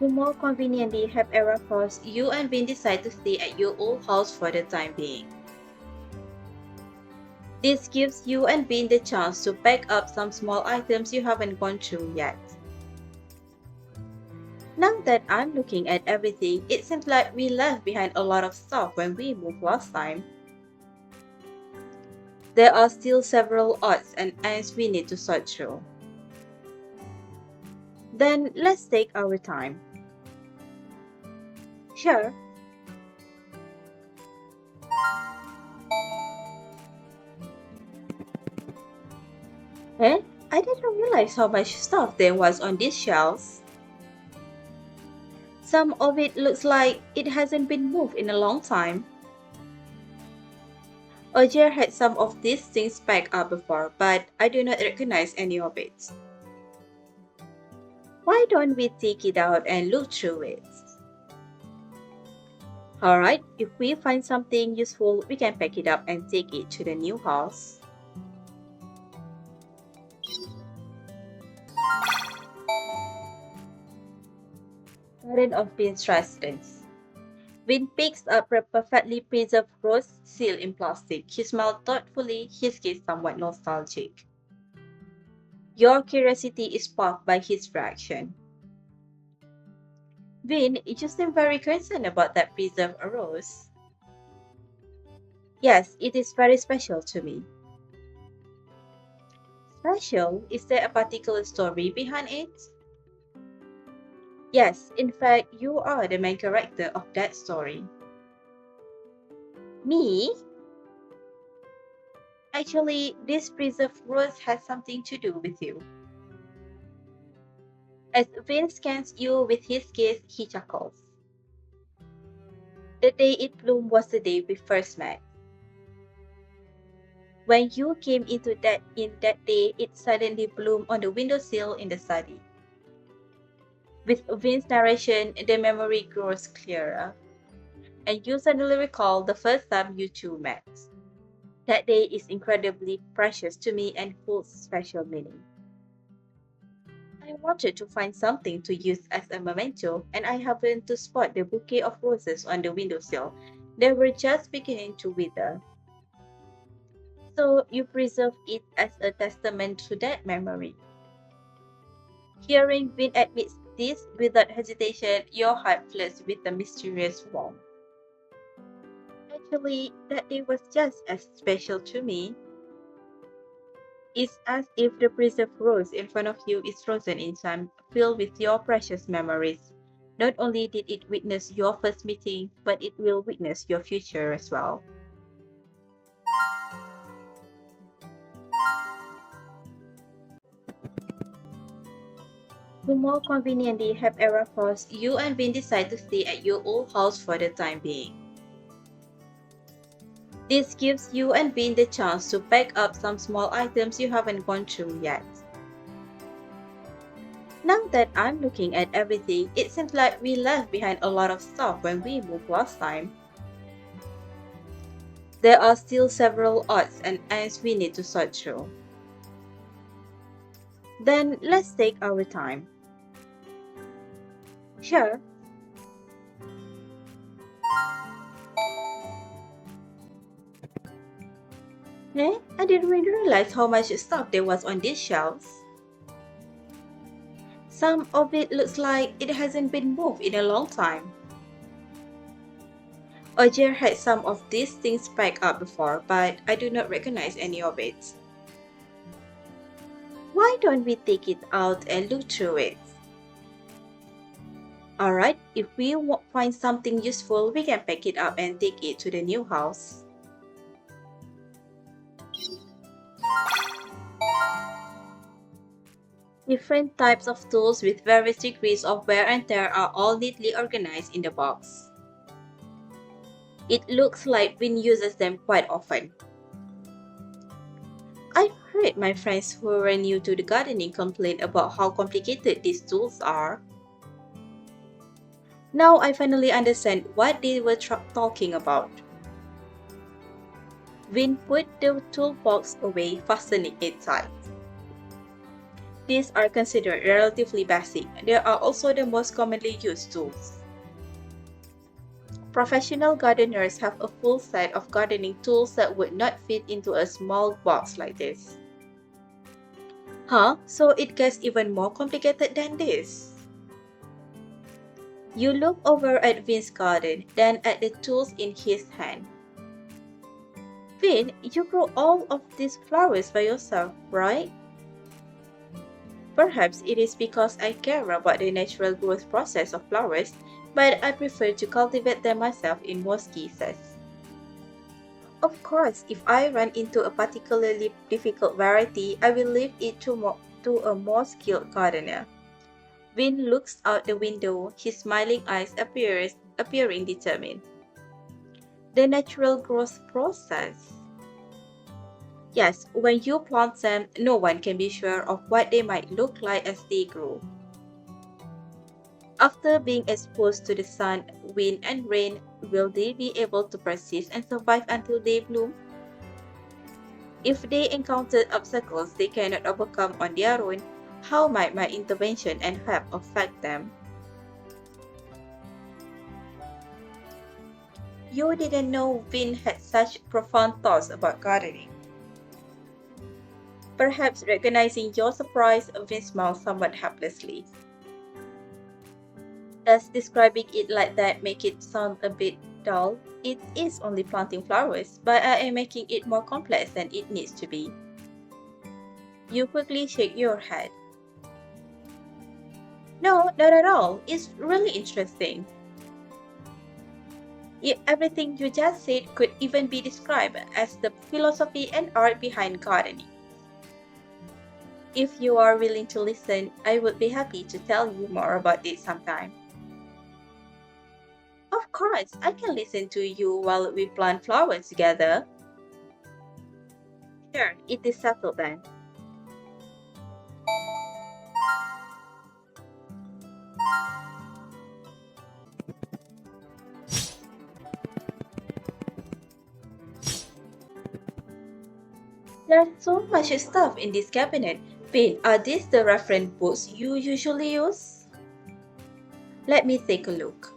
To more conveniently have error course, you and Vin decide to stay at your old house for the time being. This gives you and Vin the chance to pack up some small items you haven't gone through yet. Now that I'm looking at everything, it seems like we left behind a lot of stuff when we moved last time. There are still several odds and ends we need to sort through. Then let's take our time. Sure. Eh? I didn't realize how much stuff there was on these shelves. Some of it looks like it hasn't been moved in a long time. Ogier had some of these things packed up before, but I do not recognize any of it. Why don't we take it out and look through it? Alright, if we find something useful, we can pack it up and take it to the new house. Garden of Vin's residence. Vin picks up a perfectly preserved rose sealed in plastic. He smells thoughtfully, his gaze somewhat nostalgic. Your curiosity is sparked by his reaction. Vin, you seem very concerned about that preserved rose. Yes, it is very special to me. Special? Is there a particular story behind it? Yes, in fact, you are the main character of that story. Me? Actually, this preserved rose has something to do with you. As Vin scans you with his gaze, he chuckles. The day it bloomed was the day we first met. When you came in that day, it suddenly bloomed on the windowsill in the study. With Vin's narration, the memory grows clearer, and you suddenly recall the first time you two met. That day is incredibly precious to me and holds special meaning. I wanted to find something to use as a memento, and I happened to spot the bouquet of roses on the windowsill. They were just beginning to wither. So you preserve it as a testament to that memory. Hearing Vin admit this without hesitation, your heart floods with a mysterious warmth. Actually, that day was just as special to me. It's as if the preserved rose in front of you is frozen in time, filled with your precious memories. Not only did it witness your first meeting, but it will witness your future as well. To more conveniently have error course, you and Vin decide to stay at your old house for the time being. This gives you and Vin the chance to pack up some small items you haven't gone through yet. Now that I'm looking at everything, it seems like we left behind a lot of stuff when we moved last time. There are still several odds and ends we need to sort through. Then let's take our time. Sure. Eh? I didn't really realize how much stuff there was on these shelves. Some of it looks like it hasn't been moved in a long time. Ogier had some of these things packed up before, but I do not recognize any of it. Why don't we take it out and look through it? Alright, if we find something useful, we can pack it up and take it to the new house. Different types of tools with various degrees of wear and tear are all neatly organized in the box. It looks like Vin uses them quite often. I've heard my friends who were new to the gardening complain about how complicated these tools are. Now I finally understand what they were talking about. Vin put the toolbox away, fastening it tight. These are considered relatively basic. They are also the most commonly used tools. Professional gardeners have a full set of gardening tools that would not fit into a small box like this. Huh? So it gets even more complicated than this. You look over at Vin's garden, then at the tools in his hand. Vin, you grow all of these flowers by yourself, right? Perhaps it is because I care about the natural growth process of flowers, but I prefer to cultivate them myself in most cases. Of course, if I run into a particularly difficult variety, I will leave it to a more skilled gardener. Vin looks out the window, his smiling eyes appearing determined. The natural growth process. Yes, when you plant them, no one can be sure of what they might look like as they grow. After being exposed to the sun, wind, and rain, will they be able to persist and survive until they bloom? If they encounter obstacles they cannot overcome on their own, how might my intervention and help affect them? You didn't know Vin had such profound thoughts about gardening. Perhaps recognizing your surprise, Vin smiled somewhat helplessly. Does describing it like that make it sound a bit dull? It is only planting flowers, but I am making it more complex than it needs to be. You quickly shake your head. No, not at all. It's really interesting. Everything you just said could even be described as the philosophy and art behind gardening. If you are willing to listen, I would be happy to tell you more about it sometime. Of course, I can listen to you while we plant flowers together. Sure, it is settled then. There's so much stuff in this cabinet. Pin, are these the reference books you usually use? Let me take a look.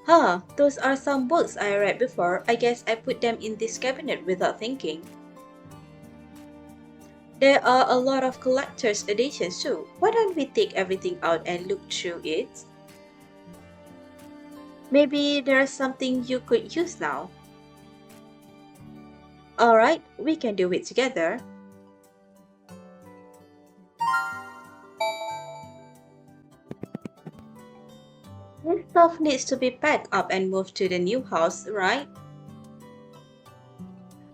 Huh, those are some books I read before. I guess I put them in this cabinet without thinking. There are a lot of collector's editions too. Why don't we take everything out and look through it? Maybe there's something you could use now. Alright, we can do it together. This stuff needs to be packed up and moved to the new house, right?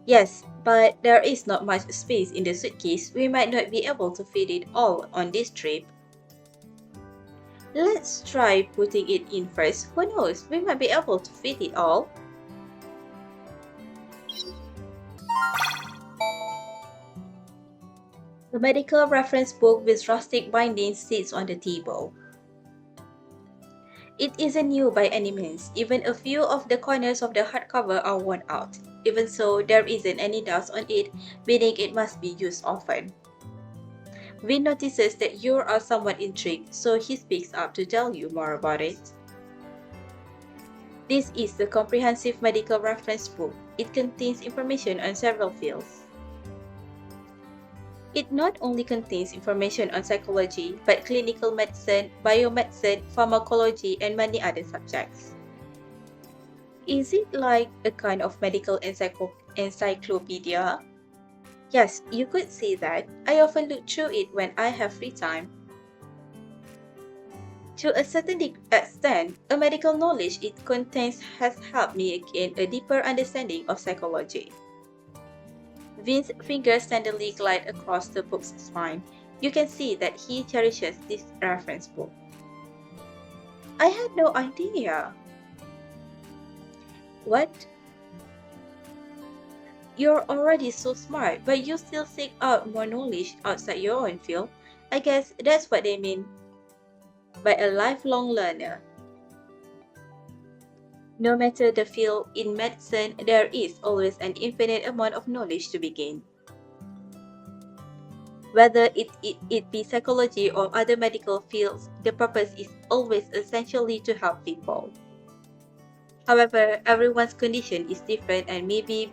Yes, but there is not much space in the suitcase. We might not be able to fit it all on this trip. Let's try putting it in first. Who knows, we might be able to fit it all. The medical reference book with rustic bindings sits on the table. It isn't new by any means. Even a few of the corners of the hardcover are worn out. Even so, there isn't any dust on it, meaning it must be used often. Vin notices that you are somewhat intrigued, so he speaks up to tell you more about it. This is the Comprehensive Medical Reference Book. It contains information on several fields. It not only contains information on psychology, but clinical medicine, biomedicine, pharmacology, and many other subjects. Is it like a kind of medical encyclopedia? Yes, you could say that. I often look through it when I have free time. To a certain extent, a medical knowledge it contains has helped me gain a deeper understanding of psychology. Vin's fingers tenderly glide across the book's spine. You can see that he cherishes this reference book. I had no idea. What? You're already so smart, but you still seek out more knowledge outside your own field. I guess that's what they mean by a lifelong learner. No matter the field in medicine, there is always an infinite amount of knowledge to be gained. Whether it be psychology or other medical fields, the purpose is always essentially to help people. However, everyone's condition is different and may be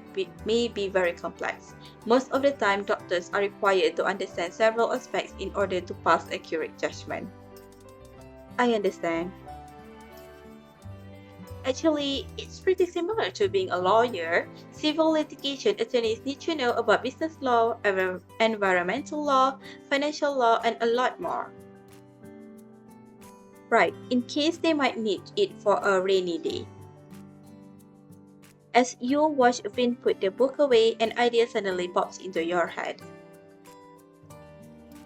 very complex. Most of the time, doctors are required to understand several aspects in order to pass accurate judgment. I understand. Actually, it's pretty similar to being a lawyer. Civil litigation attorneys need to know about business law, environmental law, financial law, and a lot more. Right, in case they might need it for a rainy day. As you watch Vin put the book away, an idea suddenly pops into your head.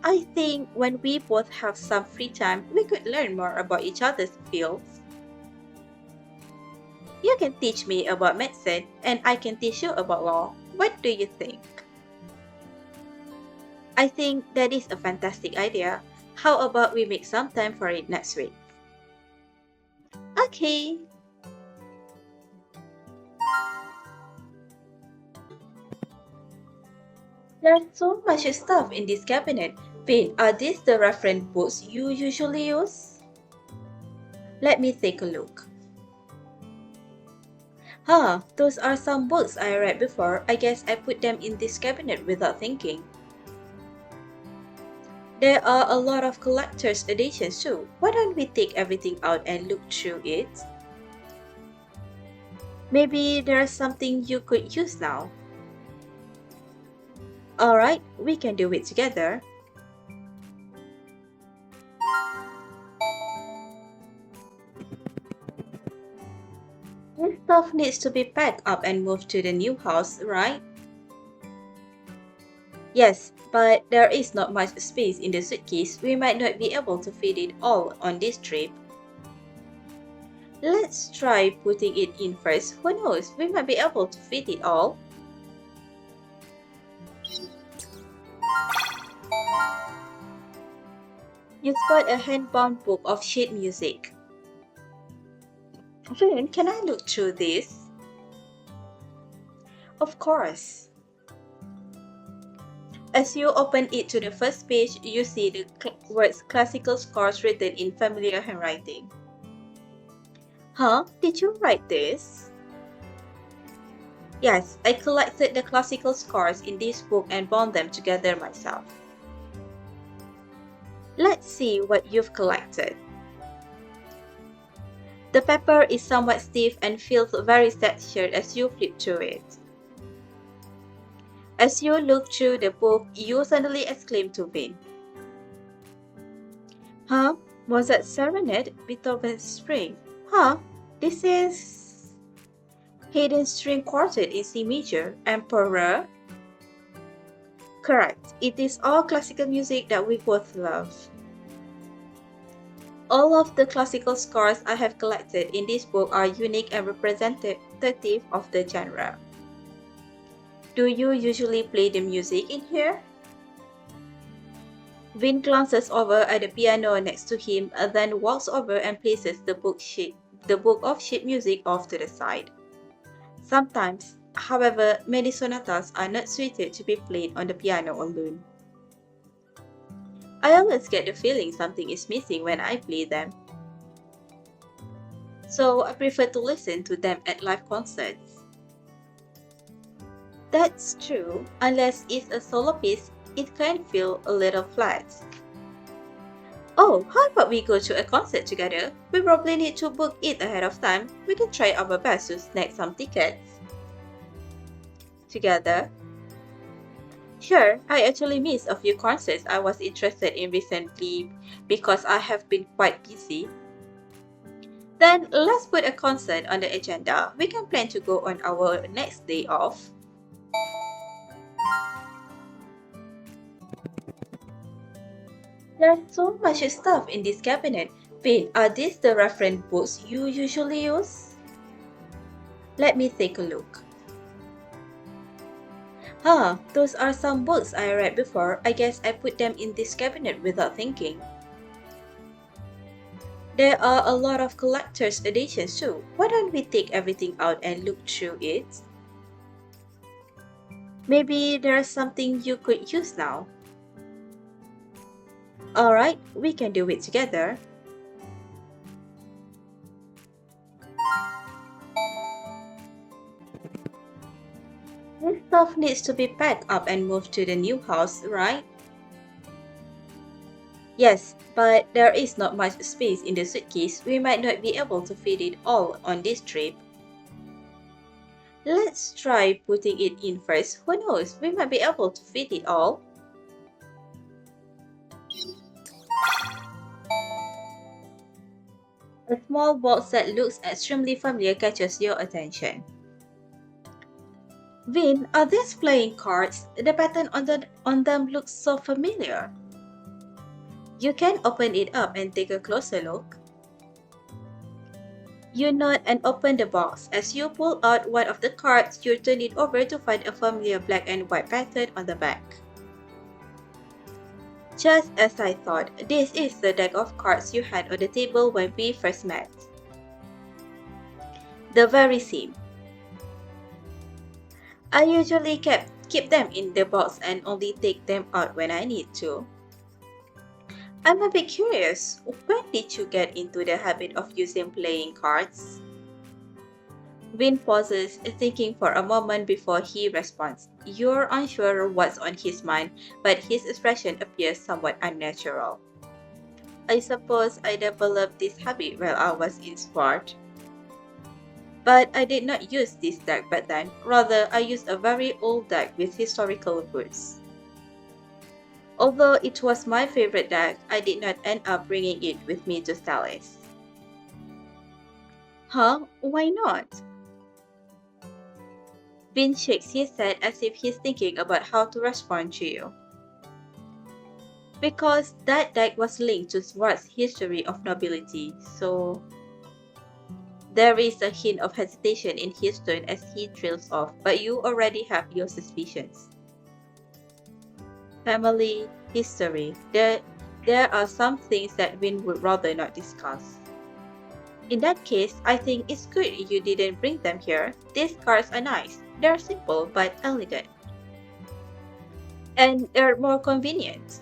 I think when we both have some free time, we could learn more about each other's fields. You can teach me about medicine, and I can teach you about law. What do you think? I think that is a fantastic idea. How about we make some time for it next week? Okay. There's so much stuff in this cabinet. Vin, are these the reference books you usually use? Let me take a look. Those are some books I read before. I guess I put them in this cabinet without thinking. There are a lot of collector's editions too. Why don't we take everything out and look through it? Maybe there's something you could use now. Alright, we can do it together. This stuff needs to be packed up and moved to the new house, right? Yes, but there is not much space in the suitcase. We might not be able to fit it all on this trip. Let's try putting it in first. Who knows? We might be able to fit it all. You spot a hand-bound book of sheet music. Vin, can I look through this? Of course. As you open it to the first page, you see the words classical scores written in familiar handwriting. Did you write this? Yes, I collected the classical scores in this book and bound them together myself. Let's see what you've collected. The paper is somewhat stiff and feels very textured as you flip through it. As you look through the book, you suddenly exclaim to Vin. Mozart's Serenade, Beethoven's Spring. This is Haydn's String Quartet in C major, Emperor. Correct. It is all classical music that we both love. All of the classical scores I have collected in this book are unique and representative of the genre. Do you usually play the music in here? Vin glances over at the piano next to him, then walks over and places the book of sheet music off to the side. Sometimes, however, many sonatas are not suited to be played on the piano alone. I always get the feeling something is missing when I play them. So I prefer to listen to them at live concerts. That's true. Unless it's a solo piece, it can feel a little flat. Oh, how about we go to a concert together? We probably need to book it ahead of time. We can try our best to snag some tickets. Together? Sure, I actually missed a few concerts I was interested in recently because I have been quite busy. Then let's put a concert on the agenda. We can plan to go on our next day off. There's so much stuff in this cabinet. Vin, are these the reference books you usually use? Let me take a look. Those are some books I read before. I guess I put them in this cabinet without thinking. There are a lot of collector's editions too. Why don't we take everything out and look through it? Maybe there's something you could use now. Alright, we can do it together. This stuff needs to be packed up and moved to the new house, right? Yes, but there is not much space in the suitcase. We might not be able to fit it all on this trip. Let's try putting it in first. Who knows? We might be able to fit it all. A small box that looks extremely familiar catches your attention. Vin, are these playing cards? The pattern on them looks so familiar. You can open it up and take a closer look. You nod and open the box. As you pull out one of the cards, you turn it over to find a familiar black and white pattern on the back. Just as I thought, this is the deck of cards you had on the table when we first met. The very same. I usually keep them in the box and only take them out when I need to. I'm a bit curious, when did you get into the habit of using playing cards? Vin pauses, thinking for a moment before he responds. You're unsure what's on his mind, but his expression appears somewhat unnatural. I suppose I developed this habit while I was in sport. But I did not use this deck back then. Rather, I used a very old deck with historical roots. Although it was my favorite deck, I did not end up bringing it with me to Stelis. Huh? Why not? Vin shakes his head as if he's thinking about how to respond to you. Because that deck was linked to Swart's history of nobility, so... There is a hint of hesitation in his tone as he trails off, but you already have your suspicions. Family, history. There are some things that Vin would rather not discuss. In that case, I think it's good you didn't bring them here. These cards are nice. They're simple but elegant. And they're more convenient.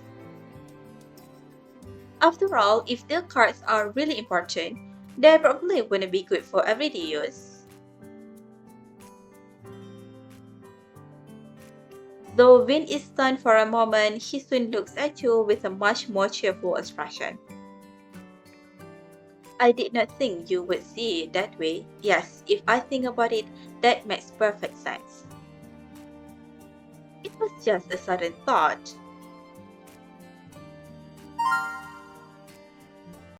After all, if the cards are really important, they probably wouldn't be good for everyday use. Though Vin is stunned for a moment, he soon looks at you with a much more cheerful expression. I did not think you would see it that way. Yes, if I think about it, that makes perfect sense. It was just a sudden thought.